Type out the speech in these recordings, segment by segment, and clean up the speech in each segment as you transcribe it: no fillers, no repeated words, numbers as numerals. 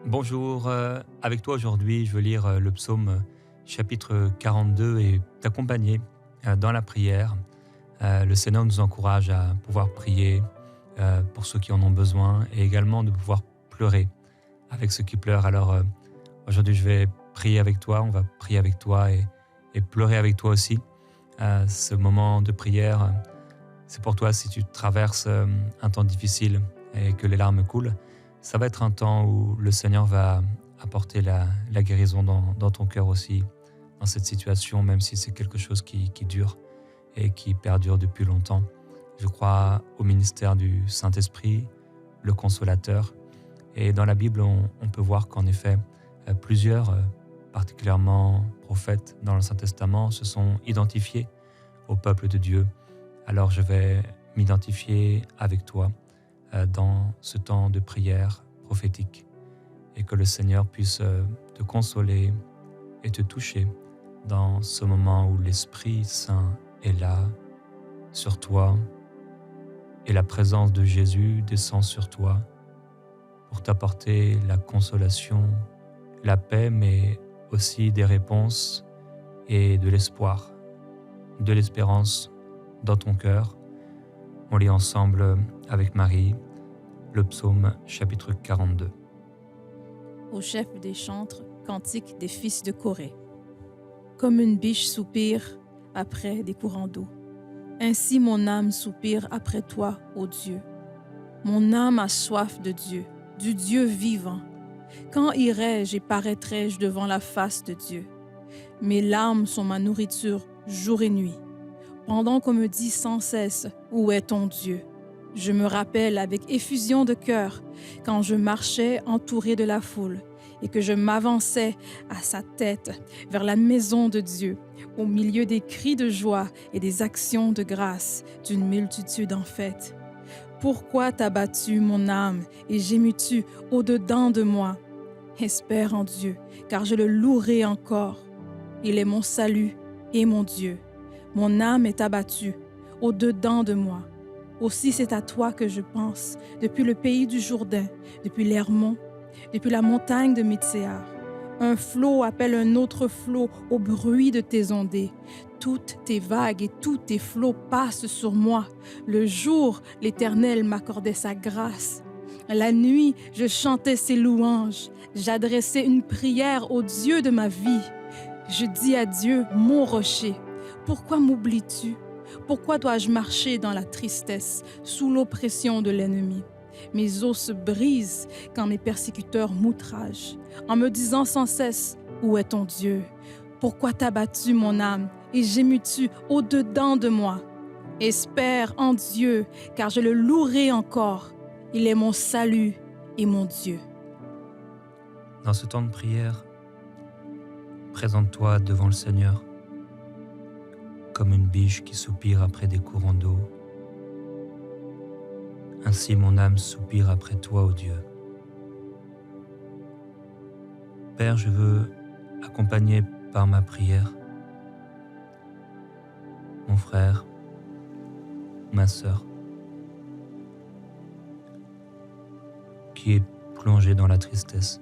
Bonjour, avec toi aujourd'hui, je veux lire le psaume chapitre 42 et t'accompagner dans la prière. Le Seigneur nous encourage à pouvoir prier pour ceux qui en ont besoin et également de pouvoir pleurer avec ceux qui pleurent. Alors aujourd'hui, je vais prier avec toi, on va prier avec toi et pleurer avec toi aussi. Ce moment de prière, c'est pour toi si tu traverses un temps difficile et que les larmes coulent. Ça va être un temps où le Seigneur va apporter la guérison dans ton cœur aussi, dans cette situation, même si c'est quelque chose qui dure et qui perdure depuis longtemps. Je crois au ministère du Saint-Esprit, le Consolateur. Et dans la Bible, on peut voir qu'en effet, plusieurs, particulièrement prophètes dans l'Ancien Testament, se sont identifiés au peuple de Dieu. Alors je vais m'identifier avec toi dans ce temps de prière prophétique et que le Seigneur puisse te consoler et te toucher dans ce moment où l'Esprit Saint est là sur toi et la présence de Jésus descend sur toi pour t'apporter la consolation, la paix, mais aussi des réponses et de l'espoir, de l'espérance dans ton cœur. On lit ensemble avec Marie le psaume chapitre 42. Au chef des chantres, cantique des fils de Corée. Comme une biche soupire après des courants d'eau, ainsi mon âme soupire après toi, ô Dieu. Mon âme a soif de Dieu, du Dieu vivant. Quand irai-je et paraîtrai-je devant la face de Dieu? Mes larmes sont ma nourriture jour et nuit, pendant qu'on me dit sans cesse, où est ton Dieu? Je me rappelle avec effusion de cœur quand je marchais entouré de la foule et que je m'avançais à sa tête vers la maison de Dieu, au milieu des cris de joie et des actions de grâce d'une multitude en fête. Pourquoi t'as battu mon âme et gémis-tu au-dedans de moi? Espère en Dieu, car je le louerai encore. Il est mon salut et mon Dieu. Mon âme est abattue au-dedans de moi. Aussi c'est à toi que je pense, depuis le pays du Jourdain, depuis l'Hermon, depuis la montagne de Mitséar. Un flot appelle un autre flot au bruit de tes ondées. Toutes tes vagues et tous tes flots passent sur moi. Le jour, l'Éternel m'accordait sa grâce. La nuit, je chantais ses louanges. J'adressais une prière au Dieu de ma vie. Je dis à Dieu, mon rocher, pourquoi m'oublies-tu? Pourquoi dois-je marcher dans la tristesse, sous l'oppression de l'ennemi? Mes os se brisent quand mes persécuteurs m'outragent, en me disant sans cesse, où est ton Dieu? Pourquoi t'as battu mon âme et gémis-tu au-dedans de moi? Espère en Dieu, car je le louerai encore. Il est mon salut et mon Dieu. Dans ce temps de prière, présente-toi devant le Seigneur comme une biche qui soupire après des courants d'eau. Ainsi mon âme soupire après toi, ô Dieu. Père, je veux accompagner par ma prière mon frère, ma sœur, qui est plongé dans la tristesse.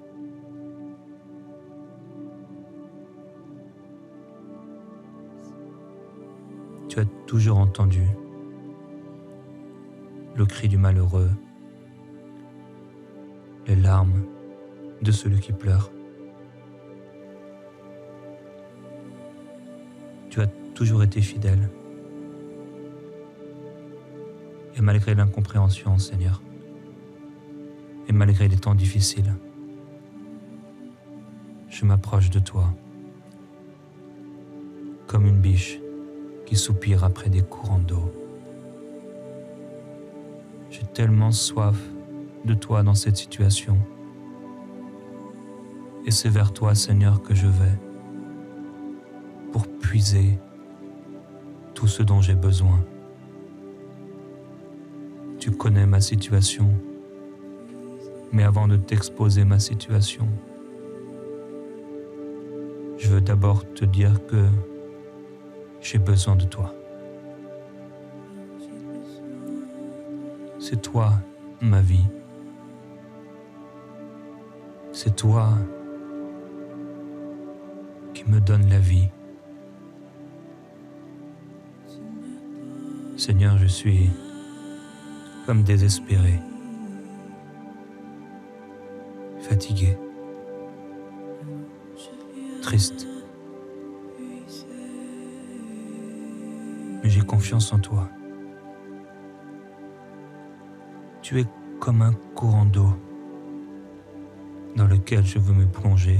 Tu as toujours entendu le cri du malheureux, les larmes de celui qui pleure. Tu as toujours été fidèle. Et malgré l'incompréhension, Seigneur, et malgré les temps difficiles, je m'approche de toi comme une biche qui soupire après des courants d'eau. J'ai tellement soif de toi dans cette situation. Et c'est vers toi, Seigneur, que je vais pour puiser tout ce dont j'ai besoin. Tu connais ma situation, mais avant de t'exposer ma situation, je veux d'abord te dire que j'ai besoin de toi. C'est toi, ma vie. C'est toi qui me donnes la vie. Seigneur, je suis comme désespéré, fatigué, triste. Mais j'ai confiance en toi. Tu es comme un courant d'eau dans lequel je veux me plonger.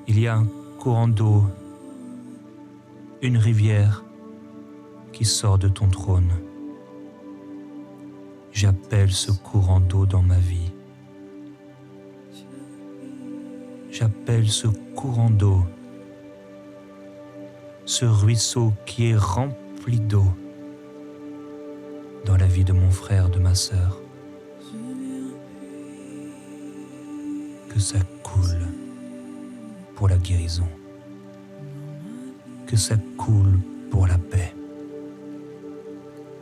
Il y a un courant d'eau, une rivière qui sort de ton trône. J'appelle ce courant d'eau dans ma vie. J'appelle ce courant d'eau, ce ruisseau qui est rempli d'eau dans la vie de mon frère, de ma sœur. Que ça coule pour la guérison. Que ça coule pour la paix.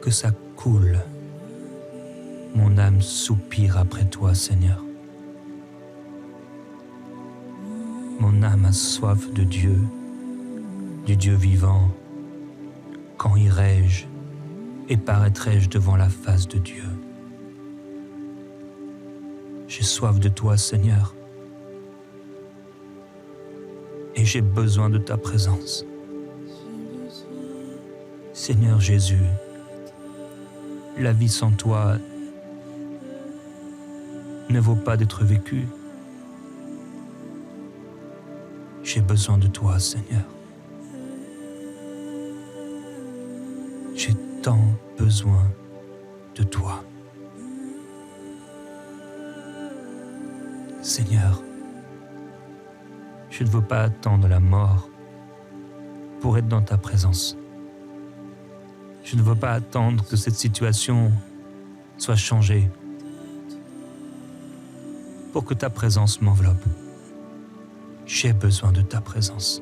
Que ça coule. Mon âme soupire après toi, Seigneur. Mon âme a soif de Dieu, du Dieu vivant. Quand irai-je et paraîtrai-je devant la face de Dieu? J'ai soif de toi, Seigneur. Et j'ai besoin de ta présence. Seigneur Jésus, la vie sans toi ne vaut pas d'être vécue. J'ai besoin de toi, Seigneur. J'ai tant besoin de toi. Seigneur, je ne veux pas attendre la mort pour être dans ta présence. Je ne veux pas attendre que cette situation soit changée pour que ta présence m'enveloppe. J'ai besoin de ta présence.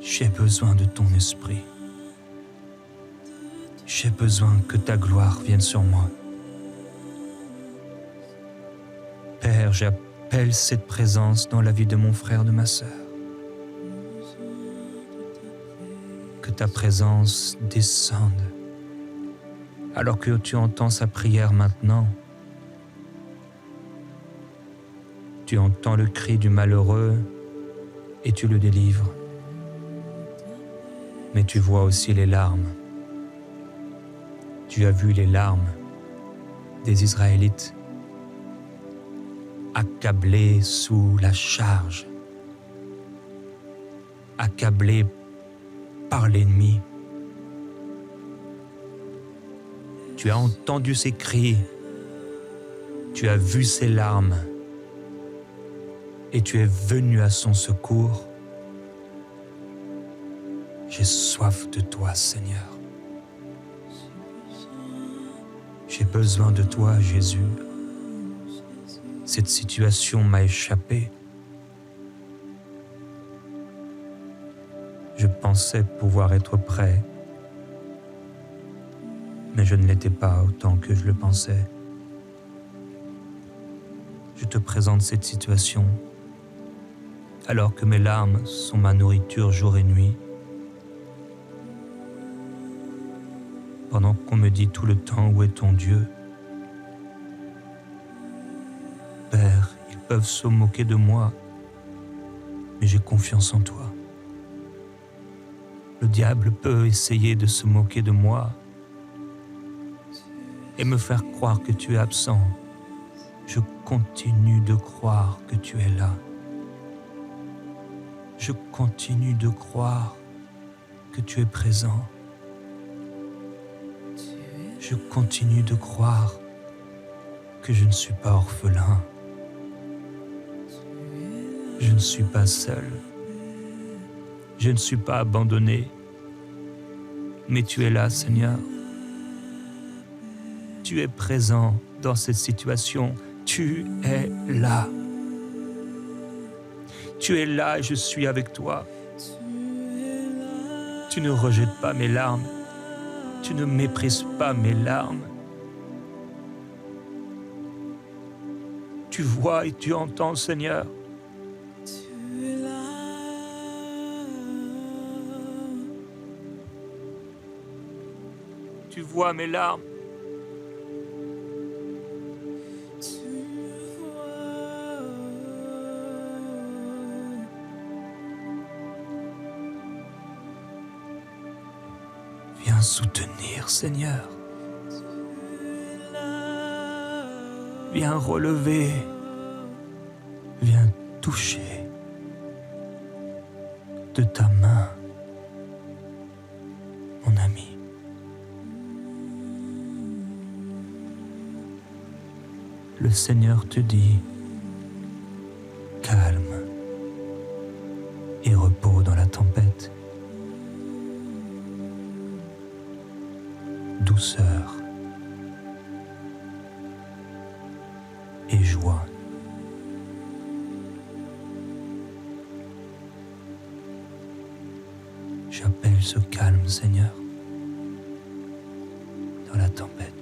J'ai besoin de ton esprit. J'ai besoin que ta gloire vienne sur moi. Père, j'appelle cette présence dans la vie de mon frère, de ma sœur. Que ta présence descende alors que tu entends sa prière maintenant. Tu entends le cri du malheureux et tu le délivres. Mais tu vois aussi les larmes. Tu as vu les larmes des Israélites accablés sous la charge, accablés par l'ennemi. Tu as entendu ses cris, tu as vu ses larmes et tu es venu à son secours. J'ai soif de toi, Seigneur. J'ai besoin de toi, Jésus. Cette situation m'a échappé. Je pensais pouvoir être prêt, mais je ne l'étais pas autant que je le pensais. Je te présente cette situation, alors que mes larmes sont ma nourriture jour et nuit, pendant qu'on me dit tout le temps où est ton Dieu. Père, ils peuvent se moquer de moi, mais j'ai confiance en toi. Le diable peut essayer de se moquer de moi et me faire croire que tu es absent. Je continue de croire que tu es là. Je continue de croire que tu es présent. Je continue de croire que je ne suis pas orphelin. Je ne suis pas seul. Je ne suis pas abandonné. Mais tu es là, Seigneur. Tu es présent dans cette situation. Tu es là. Tu es là et je suis avec toi. Tu ne rejettes pas mes larmes. Tu ne méprises pas mes larmes. Tu vois et tu entends, Seigneur. Tu es là. Tu vois mes larmes. Tu vois. Viens soutenir, Seigneur. Tu es là. Viens relever. Viens toucher de ta main, mon ami. Le Seigneur te dit calme et repos dans la tempête, douceur et joie. J'appelle ce calme, Seigneur, dans la tempête.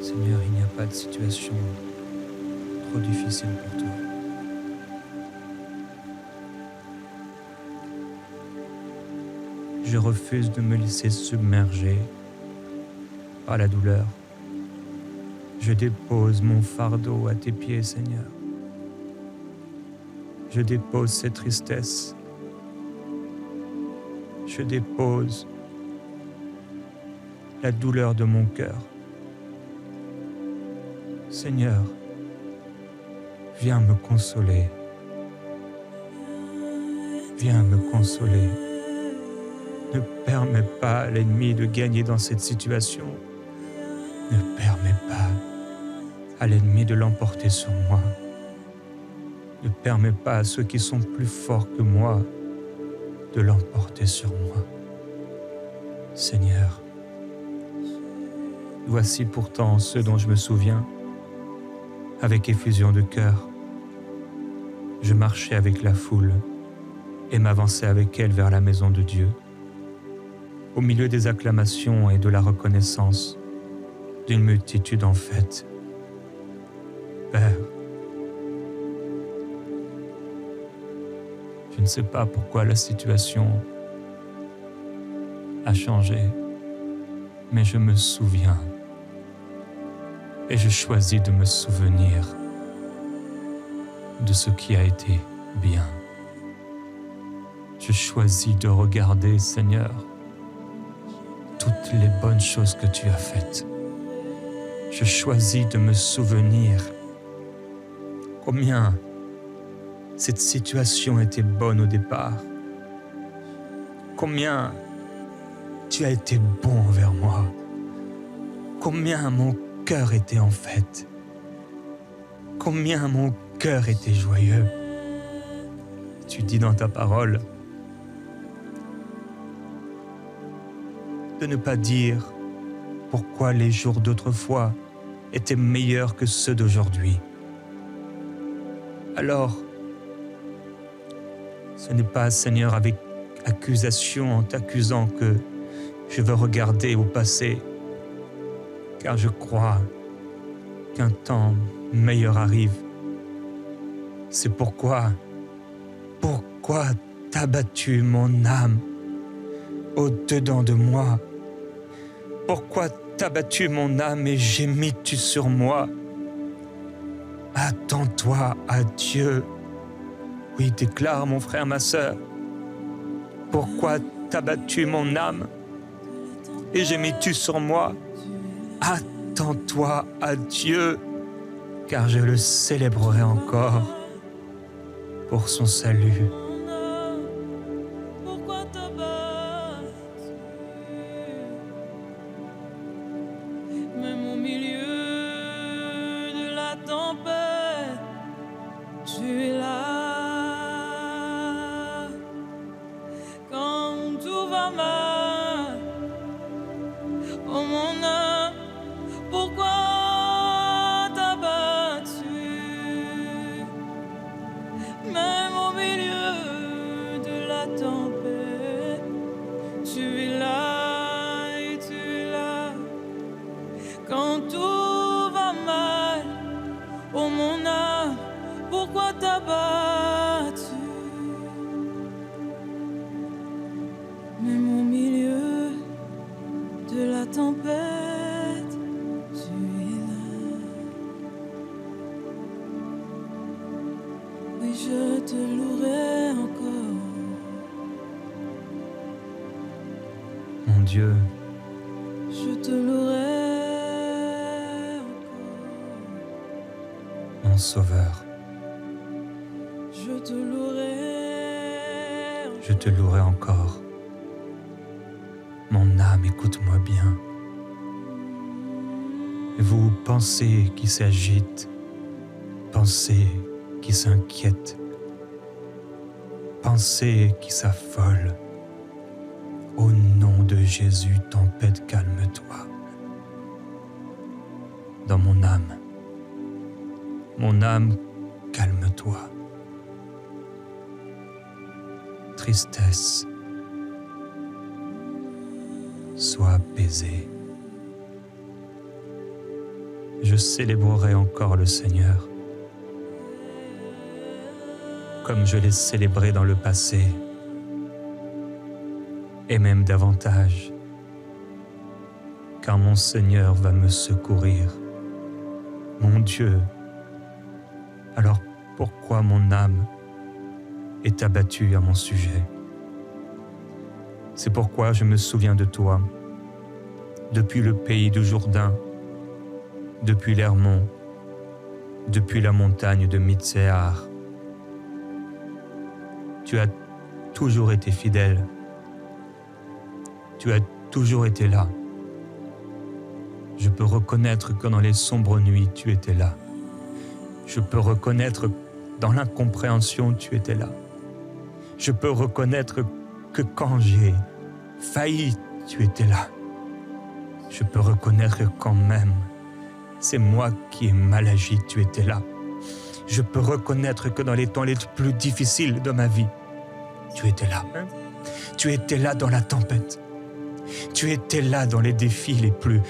Seigneur, il n'y a pas de situation trop difficile pour toi. Je refuse de me laisser submerger par la douleur. Je dépose mon fardeau à tes pieds, Seigneur. Je dépose cette tristesse. Je dépose la douleur de mon cœur. Seigneur, viens me consoler. Viens me consoler. Ne permets pas à l'ennemi de gagner dans cette situation. Ne permets pas à l'ennemi de l'emporter sur moi. Ne permets pas à ceux qui sont plus forts que moi de l'emporter sur moi. Seigneur, voici pourtant ce dont je me souviens. Avec effusion de cœur, je marchais avec la foule et m'avançais avec elle vers la maison de Dieu. Au milieu des acclamations et de la reconnaissance d'une multitude en fête. Père, je ne sais pas pourquoi la situation a changé, mais je me souviens et je choisis de me souvenir de ce qui a été bien. Je choisis de regarder, Seigneur, toutes les bonnes choses que tu as faites. Je choisis de me souvenir combien cette situation était bonne au départ. Combien tu as été bon envers moi. Combien mon cœur était en fête. Combien mon cœur était joyeux. Tu dis dans ta parole de ne pas dire pourquoi les jours d'autrefois étaient meilleurs que ceux d'aujourd'hui. Alors, ce n'est pas, Seigneur, avec accusation en t'accusant que je veux regarder au passé, car je crois qu'un temps meilleur arrive. C'est pourquoi t'as battu mon âme au-dedans de moi? Pourquoi t'as battu mon âme et gémis-tu sur moi? Attends-toi à Dieu. Oui, déclare mon frère, ma sœur. Pourquoi t'as battu mon âme et gémis-tu sur moi? Attends-toi à Dieu, car je le célébrerai encore pour son salut. Même au milieu de la tempête, tu es là. Quand tout va mal, oh mon âme, pourquoi t'as battu? Même au milieu de la tempête, tu es là et tu es là. Quand tout va mal, oh mon âme, pourquoi t'as battu? Même au milieu de la tempête, tu es là. Oui, je te louerai encore. Mon Dieu, Je te louerai encore. mon Sauveur, Je te louerai. je te louerai encore. Mon âme, écoute-moi bien. Vous, pensez qui s'agite, pensez qui s'inquiète, pensez qui s'affole. Au nom de Jésus, tempête, calme-toi. Dans mon âme, calme-toi. Tristesse, sois apaisé. Je célébrerai encore le Seigneur, comme je l'ai célébré dans le passé, et même davantage, car mon Seigneur va me secourir. Mon Dieu, alors pourquoi mon âme est abattue à mon sujet? C'est pourquoi je me souviens de toi, depuis le pays du Jourdain, depuis l'Hermon, depuis la montagne de Mitséar. Tu as toujours été fidèle. Tu as toujours été là. Je peux reconnaître que dans les sombres nuits, tu étais là. Je peux reconnaître dans l'incompréhension, tu étais là. Je peux reconnaître que quand j'ai failli, tu étais là. Je peux reconnaître que quand même, c'est moi qui ai mal agi, tu étais là. Je peux reconnaître que dans les temps les plus difficiles de ma vie, tu étais là. Tu étais là dans la tempête. Tu étais là dans les défis les plus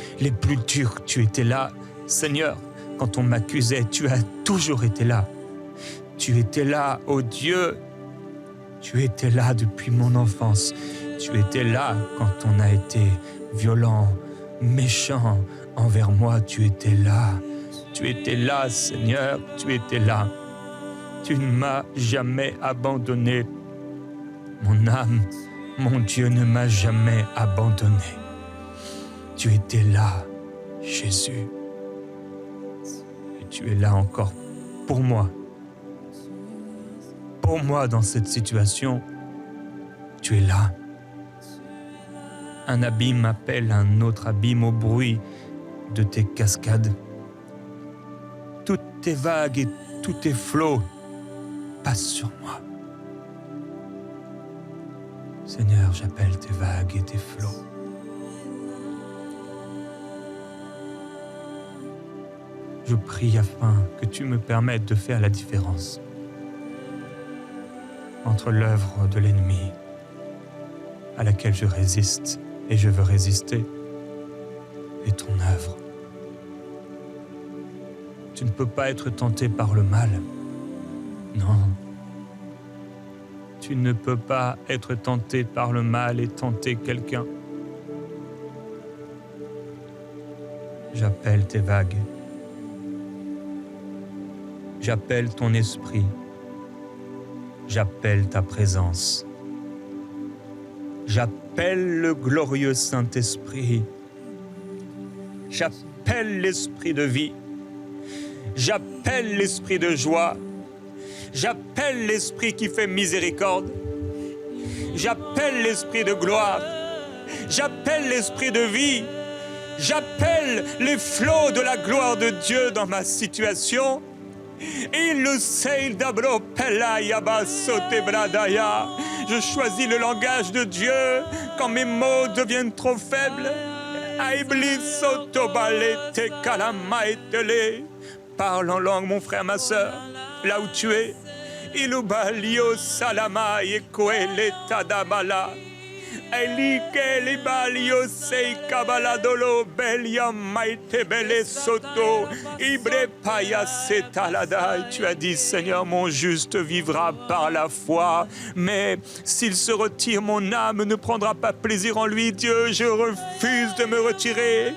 durs. Tu étais là, Seigneur, quand on m'accusait, tu as toujours été là. Tu étais là, oh Dieu. Tu étais là depuis mon enfance. Tu étais là quand on a été violent, méchant envers moi. Tu étais là. Tu étais là, Seigneur. Tu étais là. Tu ne m'as jamais abandonné. Mon âme, mon Dieu ne m'a jamais abandonné. Tu étais là, Jésus. Et tu es là encore pour moi. Pour moi dans cette situation, tu es là. Un abîme appelle un autre abîme au bruit de tes cascades. Toutes tes vagues et tous tes flots passent sur moi. Seigneur, j'appelle tes vagues et tes flots. Je prie afin que tu me permettes de faire la différence entre l'œuvre de l'ennemi à laquelle je résiste et je veux résister et ton œuvre. Tu ne peux pas être tenté par le mal. Non. Tu ne peux pas être tenté par le mal et tenter quelqu'un. J'appelle tes vagues. J'appelle ton esprit. J'appelle ta présence. J'appelle le glorieux Saint-Esprit. J'appelle l'esprit de vie. J'appelle l'esprit de joie. J'appelle l'esprit qui fait miséricorde. J'appelle l'esprit de gloire. J'appelle l'esprit de vie. J'appelle les flots de la gloire de Dieu dans ma situation. Il le sait, d'abro pelaya basote bradaya. Je choisis le langage de Dieu quand mes mots deviennent trop faibles. Parle en langue, mon frère, ma sœur, là où tu es. Ilubalio salama yekoele tadabala. Elike libalio sei kabaladolo belia maite bele soto. Ibre paya setalada. Et tu as dit, Seigneur, mon juste vivra par la foi. Mais s'il se retire, mon âme ne prendra pas plaisir en lui. Dieu, je refuse de me retirer.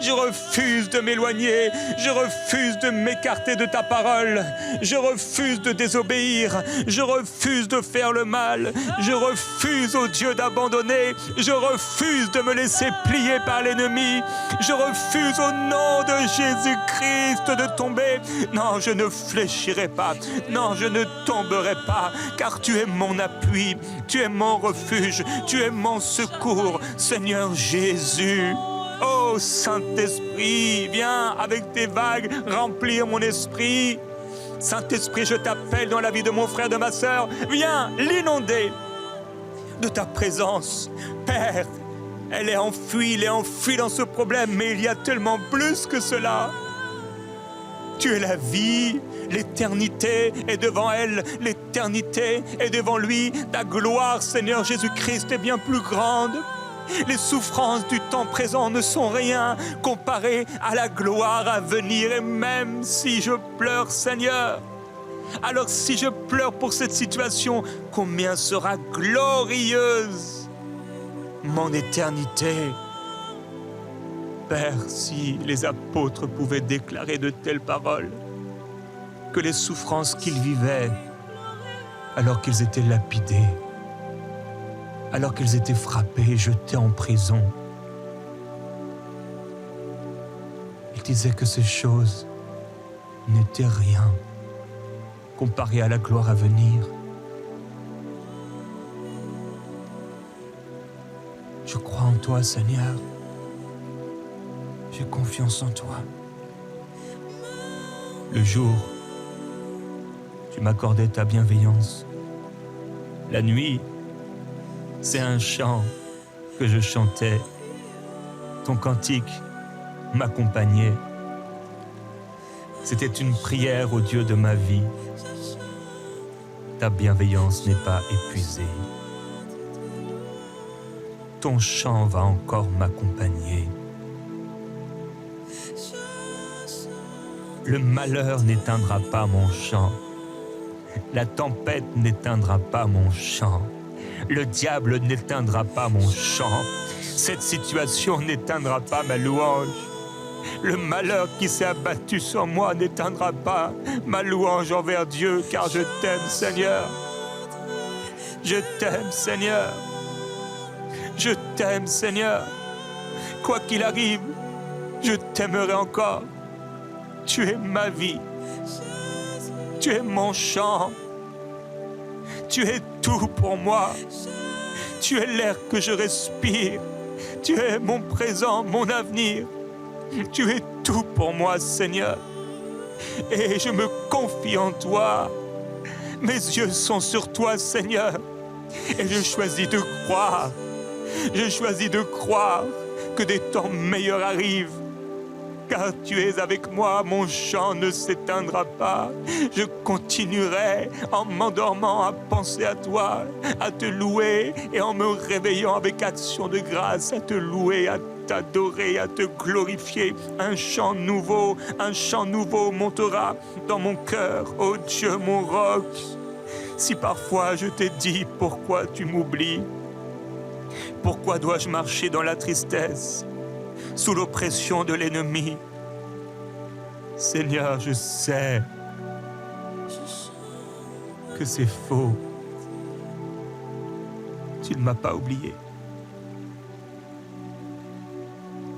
Je refuse de m'éloigner, je refuse de m'écarter de ta parole, je refuse de désobéir, je refuse de faire le mal, je refuse, ô Dieu, d'abandonner, je refuse de me laisser plier par l'ennemi, je refuse au nom de Jésus-Christ de tomber. Non, je ne fléchirai pas, non, je ne tomberai pas, car tu es mon appui, tu es mon refuge, tu es mon secours, Seigneur Jésus. Oh Saint-Esprit, viens avec tes vagues remplir mon esprit. Saint-Esprit, je t'appelle dans la vie de mon frère, de ma sœur. Viens l'inonder de ta présence. Père, elle est enfuie dans ce problème, mais il y a tellement plus que cela. Tu es la vie, l'éternité est devant elle, l'éternité est devant lui. Ta gloire, Seigneur Jésus-Christ, est bien plus grande. Les souffrances du temps présent ne sont rien comparées à la gloire à venir. Et même si je pleure, Seigneur, alors si je pleure pour cette situation, combien sera glorieuse mon éternité. Père, si les apôtres pouvaient déclarer de telles paroles, que les souffrances qu'ils vivaient alors qu'ils étaient lapidés, alors qu'ils étaient frappés et jetés en prison. Ils disaient que ces choses n'étaient rien comparées à la gloire à venir. Je crois en toi, Seigneur. J'ai confiance en toi. Le jour, tu m'accordais ta bienveillance. La nuit, c'est un chant que je chantais. Ton cantique m'accompagnait. C'était une prière au Dieu de ma vie. Ta bienveillance n'est pas épuisée. Ton chant va encore m'accompagner. Le malheur n'éteindra pas mon chant. La tempête n'éteindra pas mon chant. Le diable n'éteindra pas mon chant. Cette situation n'éteindra pas ma louange. Le malheur qui s'est abattu sur moi n'éteindra pas ma louange envers Dieu, car je t'aime, Seigneur. Je t'aime, Seigneur. Je t'aime, Seigneur. Quoi qu'il arrive, je t'aimerai encore. Tu es ma vie. Tu es mon chant. Tu es tout pour moi. Tu es l'air que je respire. Tu es mon présent, mon avenir. Tu es tout pour moi, Seigneur. Et je me confie en toi. Mes yeux sont sur toi, Seigneur. Et je choisis de croire. Je choisis de croire que des temps meilleurs arrivent. car tu es avec moi, mon chant ne s'éteindra pas. Je continuerai en m'endormant à penser à toi, à te louer et en me réveillant avec action de grâce, à te louer, à t'adorer, à te glorifier. Un chant nouveau montera dans mon cœur, ô Dieu mon roc. Si parfois je t'ai dit pourquoi tu m'oublies, pourquoi dois-je marcher dans la tristesse, sous l'oppression de l'ennemi? Seigneur, je sais que c'est faux. Tu ne m'as pas oublié.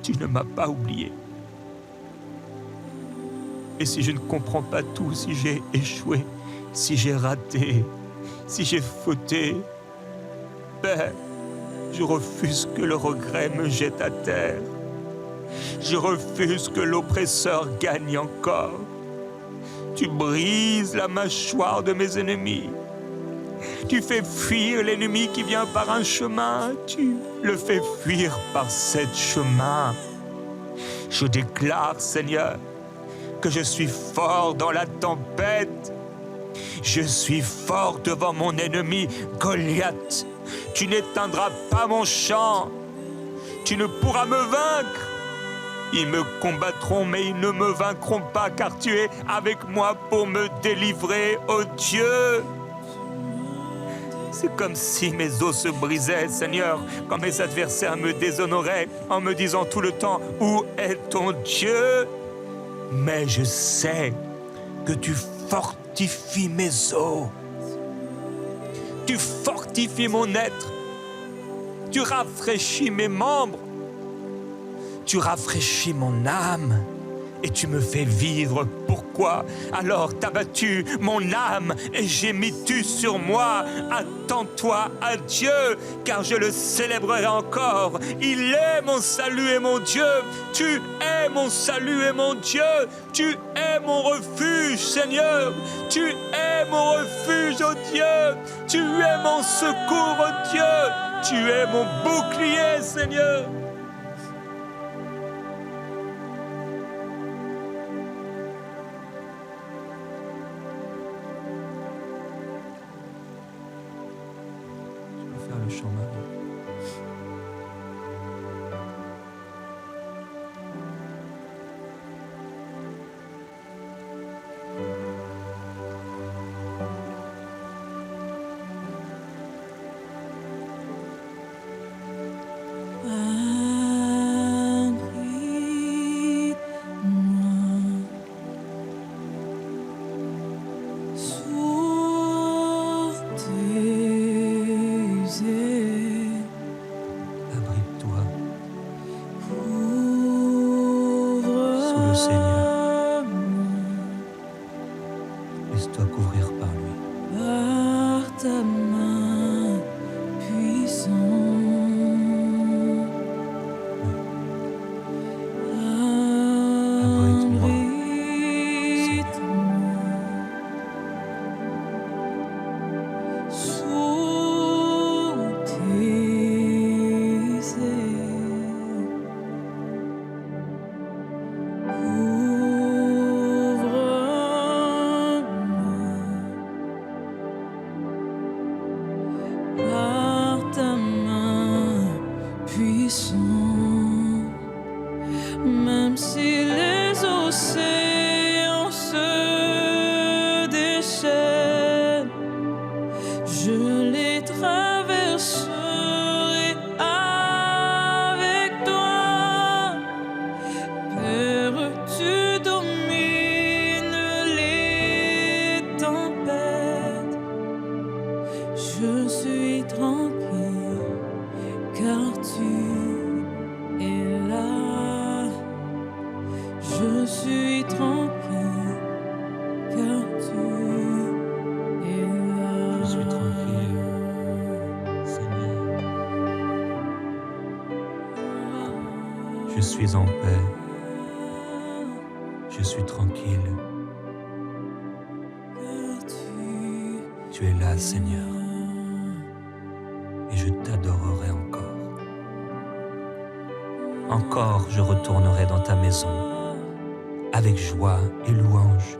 Tu ne m'as pas oublié. Et si je ne comprends pas tout, si j'ai échoué, si j'ai raté, si j'ai fauté, Père, je refuse que le regret me jette à terre. Je refuse que l'oppresseur gagne encore. Tu brises la mâchoire de mes ennemis. Tu fais fuir l'ennemi qui vient par un chemin. Tu le fais fuir par 7 chemins. Je déclare, Seigneur, que je suis fort dans la tempête. Je suis fort devant mon ennemi, Goliath. Tu n'éteindras pas mon chant. Tu ne pourras me vaincre. Ils me combattront, mais ils ne me vaincront pas, car tu es avec moi pour me délivrer, ô Dieu. C'est comme si mes os se brisaient, Seigneur, quand mes adversaires me déshonoraient en me disant tout le temps « Où est ton Dieu ?» Mais je sais que tu fortifies mes os. Tu fortifies mon être. Tu rafraîchis mes membres. Tu rafraîchis mon âme et tu me fais vivre. Pourquoi alors t'as battu mon âme et gémis-tu sur moi? Attends-toi à Dieu, car je le célébrerai encore. Il est mon salut et mon Dieu. Tu es mon salut et mon Dieu. Tu es mon refuge, Seigneur. Tu es mon refuge, ô Dieu. Tu es mon secours, ô Dieu. Tu es mon bouclier, Seigneur. Le chant, Marie. Seigneur, laisse-toi couvrir par lui. Par ta main puissante, Abrite-moi, sous tes ailes. Par ta main puissante, même si les océans se déchaînent, je les traverserai avec toi. Père, tu domines les tempêtes. Je suis tranquille, car tu es là. Je suis tranquille, car tu es là. Je suis tranquille, Seigneur. Je suis en paix. Je suis tranquille. Tu es là, Seigneur. Et je t'adorerai encore. Encore je retournerai dans ta maison. avec joie et louange,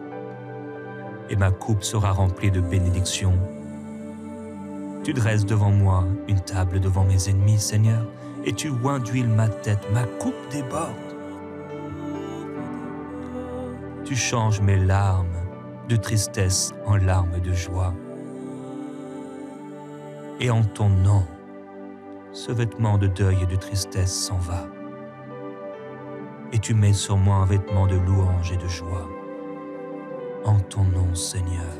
et ma coupe sera remplie de bénédictions. Tu dresses devant moi une table devant mes ennemis, Seigneur, et tu oins d'huile ma tête, ma coupe déborde. Tu changes mes larmes de tristesse en larmes de joie. Et en ton nom, ce vêtement de deuil et de tristesse s'en va. Et tu mets sur moi un vêtement de louange et de joie. En ton nom, Seigneur.